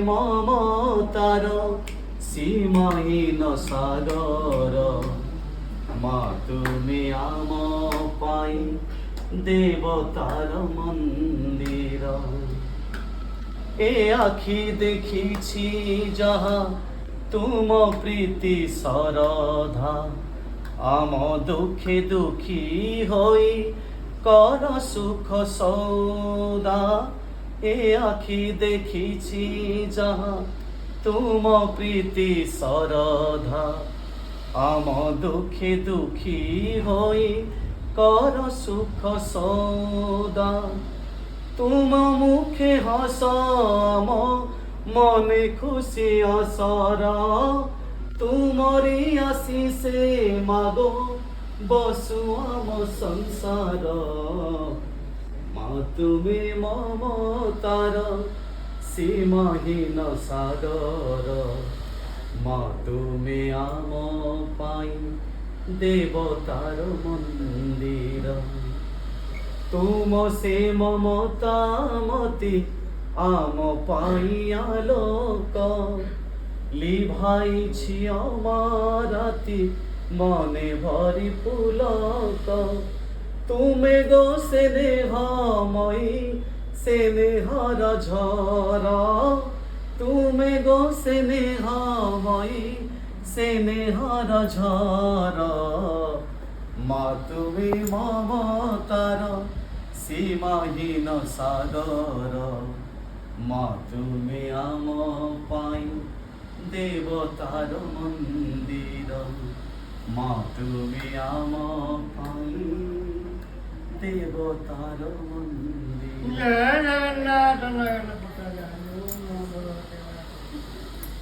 মমতার সীমাহীন সাগর মা তুমি আম পাই দেবতার মন্দির এ আখি দেখিছি যাহা তুম প্রীতি সরধা আম দুঃখে দুঃখী হই কর সুখ সৌদা এ আখি দেখিছি যাহা তুম প্রীতি সরধা আম দুঃখে দুঃখী হই কর সুখ সৌদা তুম মুখে হস আম মনে খুশি অসর তুমরি আশিসে মাগো বসু আম সংসার মা তুমি মমতার সীমাহীন সাগর মা তুমি আম পাই দেবতার মন্দির তুম সে মমতা মতি আম পাইয়া লোক লিভাইছি আমারাতি মনে ভরি পুলক তুমি গো স্নেহময়ী স্নেহর ঝরা তুমি গো স্নেহময়ী স্নেহর ঝরা মা তুমি মমতার সীমাহীন সাগর মা তুমি আম পাই দেবতার মন্দির মা তুমি আম পাই দেবতার মন্দির। জয় জগন্নাথ।